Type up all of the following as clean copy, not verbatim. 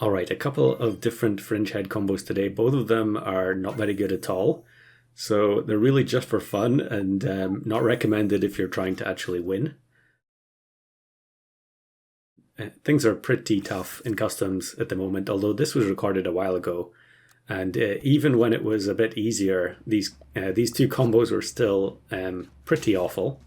Alright, a couple of different Fringehead combos today. Both of them are not very good at all. So they're really just for fun and not recommended if you're trying to actually win. Things are pretty tough in customs at the moment, although this was recorded a while ago. And even when it was a bit easier, these two combos were still pretty awful.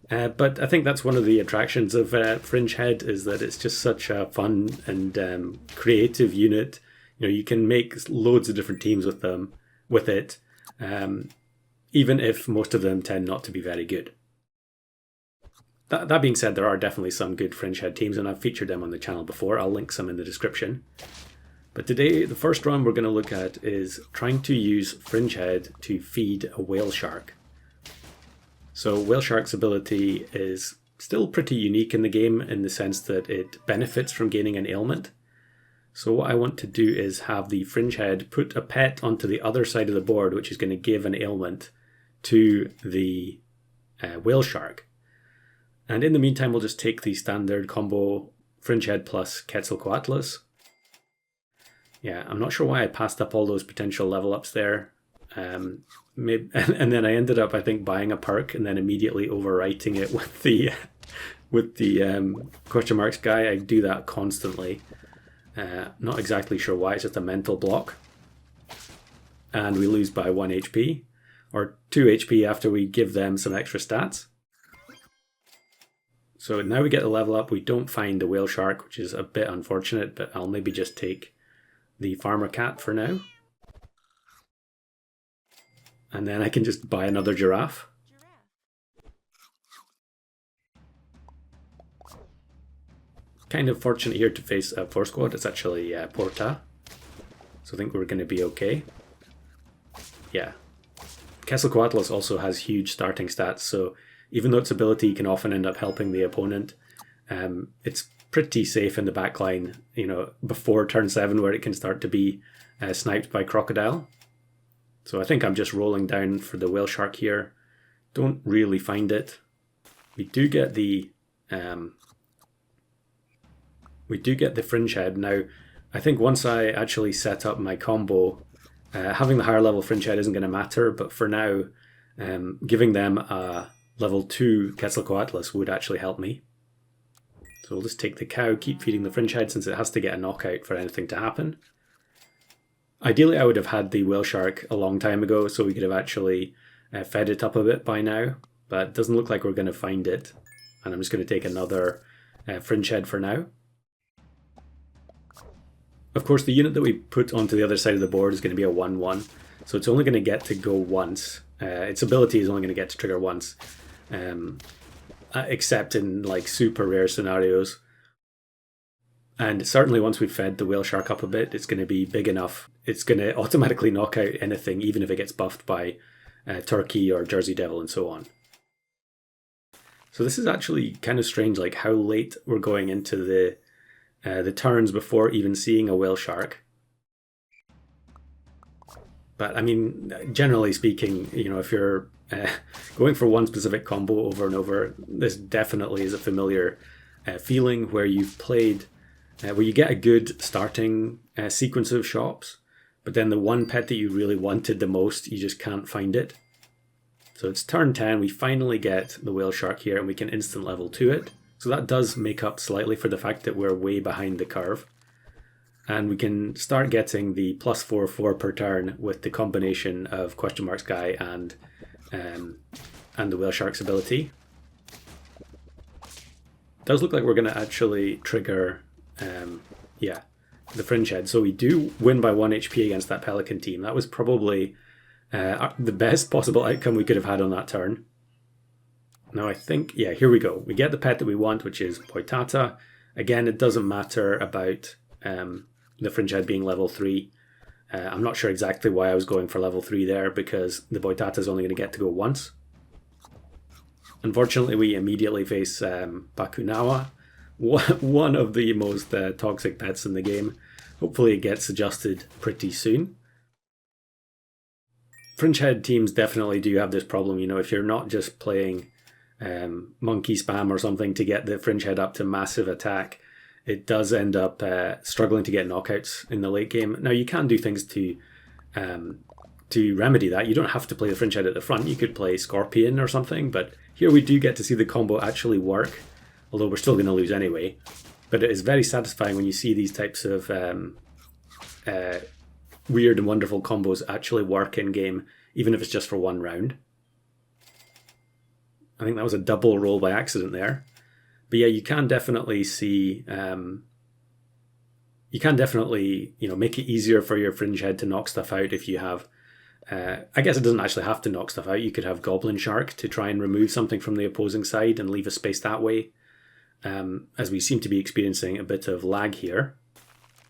But I think that's one of the attractions of Fringehead, is that it's just such a fun and creative unit. You know, you can make loads of different teams with it, even if most of them tend not to be very good. That being said, there are definitely some good Fringehead teams, and I've featured them on the channel before. I'll link some in the description. But today, the first one we're going to look at is trying to use Fringehead to feed a whale shark. So Whale Shark's ability is still pretty unique in the game in the sense that it benefits from gaining an ailment. So what I want to do is have the Fringehead put a pet onto the other side of the board, which is going to give an ailment to the Whale Shark. And in the meantime, we'll just take the standard combo Fringehead plus Quetzalcoatlus. Yeah, I'm not sure why I passed up all those potential level ups there. Maybe, and then I ended up, I think, buying a perk and then immediately overwriting it with the question marks guy. I do that constantly. Not exactly sure why. It's just a mental block. And we lose by 1 HP or 2 HP after we give them some extra stats. So now we get the level up. We don't find the whale shark, which is a bit unfortunate, but I'll maybe just take the farmer cat for now. And then I can just buy another giraffe. Kind of fortunate here to face a 4-squad. It's actually Porta. So I think we're going to be okay. Yeah. Quetzalcoatlus also has huge starting stats, so even though its ability can often end up helping the opponent, it's pretty safe in the backline, you know, before turn 7 where it can start to be sniped by Crocodile. So I think I'm just rolling down for the whale shark here. Don't really find it. We do get the Fringehead. Now, I think once I actually set up my combo, having the higher level Fringehead isn't going to matter, but for now, giving them a level 2 Quetzalcoatlus would actually help me. So we'll just take the cow, keep feeding the Fringehead since it has to get a knockout for anything to happen. Ideally, I would have had the whale shark a long time ago, so we could have actually fed it up a bit by now, but it doesn't look like we're going to find it. And I'm just going to take another Fringehead for now. Of course, the unit that we put onto the other side of the board is going to be a 1-1, so it's only going to get to go once. Its ability is only going to get to trigger once, except in like super rare scenarios. And certainly once we've fed the whale shark up a bit, it's going to be big enough. It's going to automatically knock out anything, even if it gets buffed by Turkey or Jersey Devil and so on. So this is actually kind of strange, like how late we're going into the turns before even seeing a whale shark. But I mean, generally speaking, you know, if you're going for one specific combo over and over, this definitely is a familiar feeling where you've played, where you get a good starting sequence of shops, but then the one pet that you really wanted the most, you just can't find it. So it's turn 10, we finally get the whale shark here and we can instant level to it. So that does make up slightly for the fact that we're way behind the curve. And we can start getting the +4/4 per turn with the combination of question marks guy and the whale shark's ability. It does look like we're going to actually trigger the Fringehead. So we do win by 1 HP against that Pelican team. That was probably the best possible outcome we could have had on that turn. Now I think, yeah, here we go. We get the pet that we want, which is Boitata. Again, it doesn't matter about the Fringehead being level 3. I'm not sure exactly why I was going for level 3 there, because the Boitata is only going to get to go once. Unfortunately, we immediately face Bakunawa, one of the most toxic pets in the game. Hopefully it gets adjusted pretty soon. Fringehead teams definitely do have this problem, you know, if you're not just playing monkey spam or something to get the Fringehead up to massive attack, it does end up struggling to get knockouts in the late game. Now you can do things to remedy that. You don't have to play the Fringehead at the front. You could play Scorpion or something, but here we do get to see the combo actually work, although we're still going to lose anyway. But it is very satisfying when you see these types of weird and wonderful combos actually work in game, even if it's just for one round. I think that was a double roll by accident there. But yeah, you can definitely see, you can definitely, make it easier for your Fringehead to knock stuff out if you have, I guess it doesn't actually have to knock stuff out. You could have Goblin Shark to try and remove something from the opposing side and leave a space that way, as we seem to be experiencing a bit of lag here.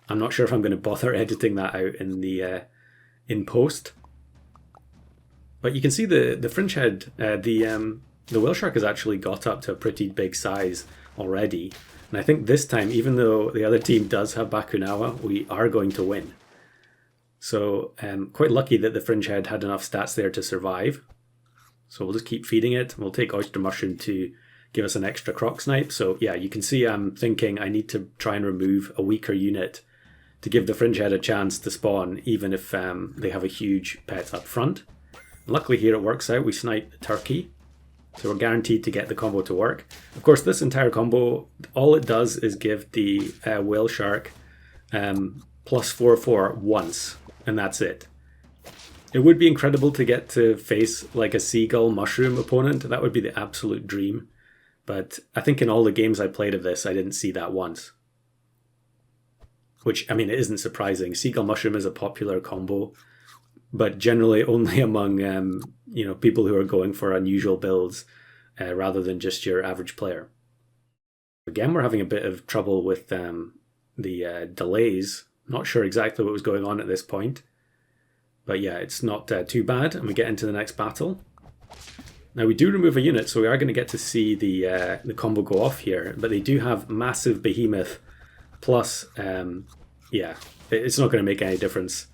I'm not sure if I'm going to bother editing that out in the in post. But you can see the Fringehead, the Whale Shark has actually got up to a pretty big size already. And I think this time, even though the other team does have Bakunawa, we are going to win. So quite lucky that the Fringehead had enough stats there to survive. So we'll just keep feeding it. We'll take Oyster Mushroom to give us an extra Croc Snipe. So yeah, you can see I'm thinking I need to try and remove a weaker unit to give the Fringehead a chance to spawn, even if they have a huge pet up front. Luckily here it works out. We snipe the turkey. So we're guaranteed to get the combo to work. Of course, this entire combo, all it does is give the Whale Shark plus 4/4 once, and that's it. It would be incredible to get to face like a Seagull Mushroom opponent. That would be the absolute dream. But I think in all the games I played of this, I didn't see that once. Which, I mean, it isn't surprising. Seagull Mushroom is a popular combo, but generally only among people who are going for unusual builds rather than just your average player. Again, we're having a bit of trouble with the delays. Not sure exactly what was going on at this point, but yeah, it's not too bad, and we get into the next battle. Now we do remove a unit, so we are going to get to see the combo go off here, but they do have massive Behemoth plus, it's not going to make any difference.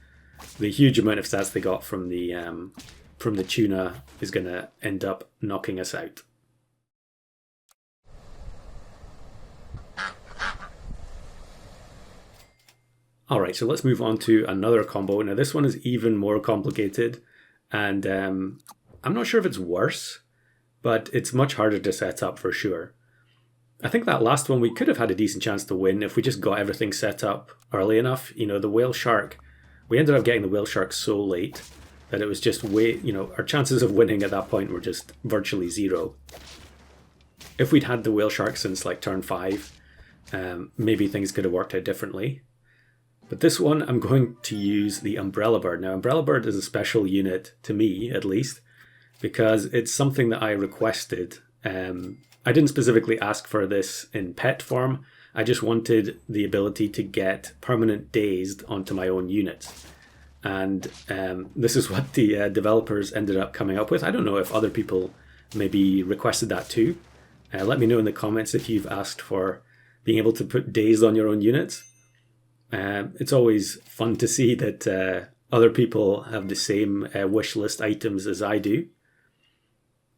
The huge amount of stats they got from the tuna is going to end up knocking us out. Alright, so let's move on to another combo. Now this one is even more complicated, and I'm not sure if it's worse, but it's much harder to set up for sure. I think that last one we could have had a decent chance to win if we just got everything set up early enough. The Whale Shark, we ended up getting the Whale Shark so late that it was just our chances of winning at that point were just virtually zero. If we'd had the Whale Shark since like turn 5, maybe things could have worked out differently. But this one, I'm going to use the Umbrella Bird. Now, Umbrella Bird is a special unit, to me at least, because it's something that I requested. I didn't specifically ask for this in pet form. I just wanted the ability to get permanent dazed onto my own units. And this is what the developers ended up coming up with. I don't know if other people maybe requested that too. Let me know in the comments if you've asked for being able to put dazed on your own units. It's always fun to see that other people have the same wish list items as I do.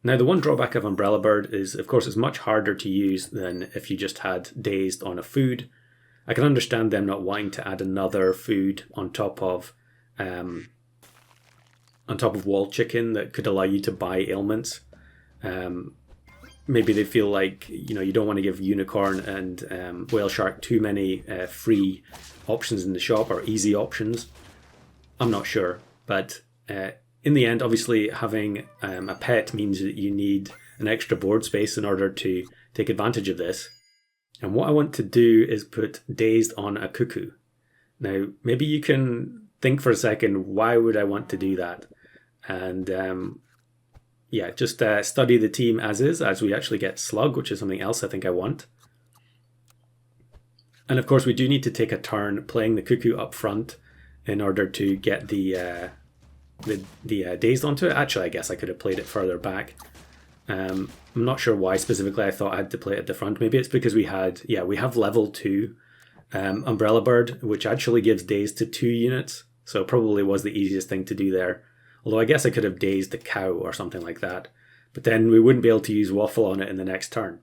Now, the one drawback of Umbrella Bird is, of course, it's much harder to use than if you just had dazed on a food. I can understand them not wanting to add another food on top of wall chicken that could allow you to buy ailments. Maybe they feel like you don't want to give Unicorn and Whale Shark too many free options in the shop, or easy options. I'm not sure, but in the end, obviously having a pet means that you need an extra board space in order to take advantage of this. And what I want to do is put dazed on a cuckoo. Now, maybe you can think for a second, why would I want to do that? And just study the team as we actually get Slug, which is something else I think I want. And of course, we do need to take a turn playing the cuckoo up front in order to get the dazed onto it. Actually, I guess I could have played it further back. I'm not sure why specifically I thought I had to play it at the front. Maybe it's because we have level 2 Umbrella Bird, which actually gives dazed to 2 units. So probably was the easiest thing to do there. Although I guess I could have dazed the cow or something like that. But then we wouldn't be able to use Waffle on it in the next turn.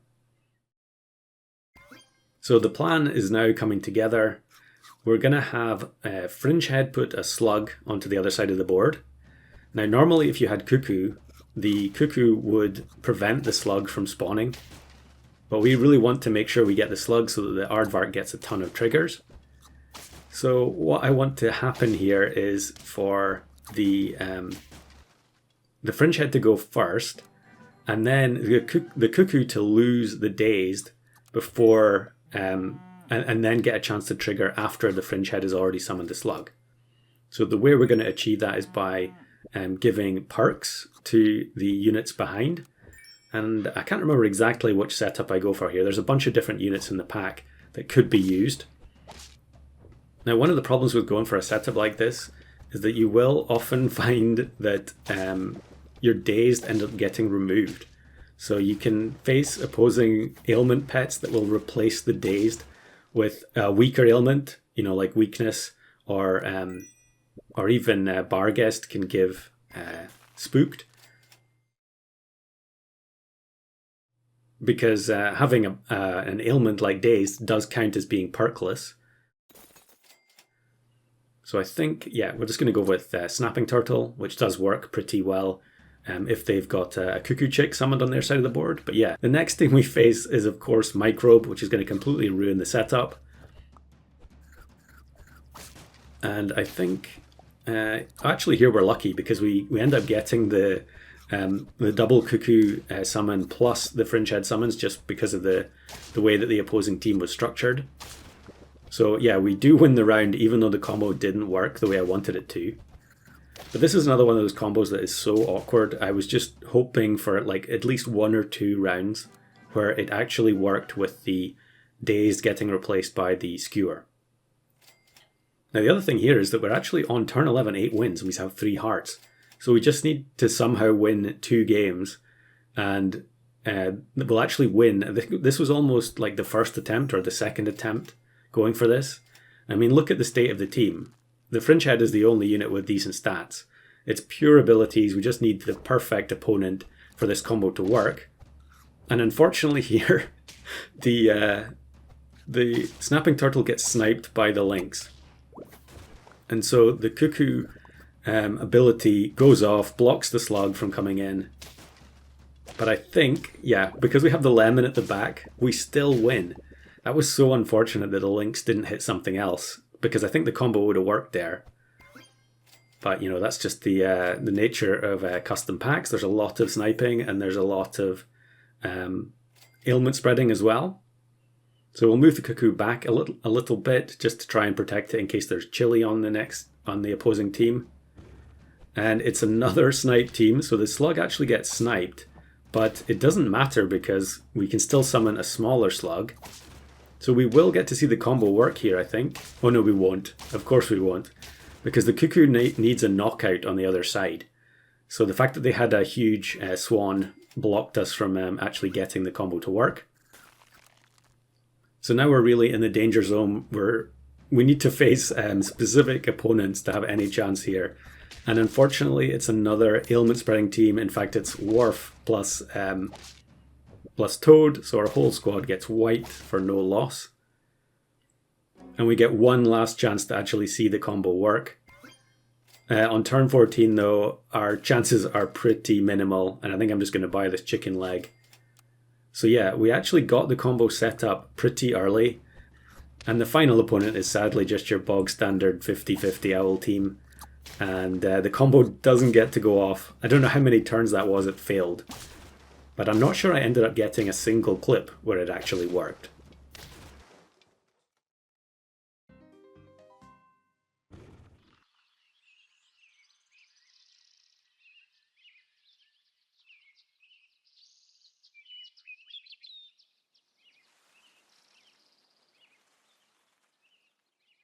So the plan is now coming together. We're going to have Fringehead put a slug onto the other side of the board. Now normally if you had Cuckoo, the Cuckoo would prevent the slug from spawning. But we really want to make sure we get the slug so that the Aardvark gets a ton of triggers. So what I want to happen here is for the Fringehead to go first, and then the Cuckoo to lose the dazed before, and then get a chance to trigger after the Fringehead has already summoned the slug. So the way we're going to achieve that is by giving perks to the units behind. And I can't remember exactly which setup I go for here. There's a bunch of different units in the pack that could be used. Now, one of the problems with going for a setup like this is that you will often find that your dazed end up getting removed. So you can face opposing ailment pets that will replace the dazed with a weaker ailment, like weakness, or even Barghest can give spooked. Because having an ailment like dazed does count as being perkless. So I think, we're just going to go with Snapping Turtle, which does work pretty well if they've got a Cuckoo Chick summoned on their side of the board. But the next thing we face is, of course, Microbe, which is going to completely ruin the setup. And I think, actually here we're lucky because we end up getting the double Cuckoo summon plus the Fringehead summons just because of the way that the opposing team was structured. So we do win the round even though the combo didn't work the way I wanted it to. But this is another one of those combos that is so awkward. I was just hoping for at least 1 or 2 rounds where it actually worked with the dazed getting replaced by the skewer. Now the other thing here is that we're actually on turn 11 8 wins and we have 3 hearts. So we just need to somehow win 2 games and we'll actually win. This was almost like the first attempt or the second attempt going for this. I mean, look at the state of the team. The Fringehead is the only unit with decent stats. It's pure abilities. We just need the perfect opponent for this combo to work. And unfortunately here, the Snapping Turtle gets sniped by the Lynx. And so the Cuckoo ability goes off, blocks the slug from coming in. But I think, because we have the lemon at the back, we still win. That was so unfortunate that the Lynx didn't hit something else, because I think the combo would have worked there. But, that's just the nature of custom packs. There's a lot of sniping, and there's a lot of ailment spreading as well. So we'll move the Cuckoo back a little bit, just to try and protect it in case there's chili on the opposing team. And it's another snipe team, so the slug actually gets sniped, but it doesn't matter because we can still summon a smaller slug. So we will get to see the combo work here, I think. Oh no, we won't. Of course we won't. Because the Cuckoo needs a knockout on the other side. So the fact that they had a huge swan blocked us from actually getting the combo to work. So now we're really in the danger zone where we need to face specific opponents to have any chance here. And unfortunately, it's another ailment spreading team. In fact, it's Worf plus Toad, so our whole squad gets wiped for no loss. And we get one last chance to actually see the combo work. On turn 14, though, our chances are pretty minimal, and I think I'm just going to buy this chicken leg. So we actually got the combo set up pretty early, and the final opponent is sadly just your bog standard 50-50 owl team. And the combo doesn't get to go off. I don't know how many turns that was it failed. But I'm not sure I ended up getting a single clip where it actually worked.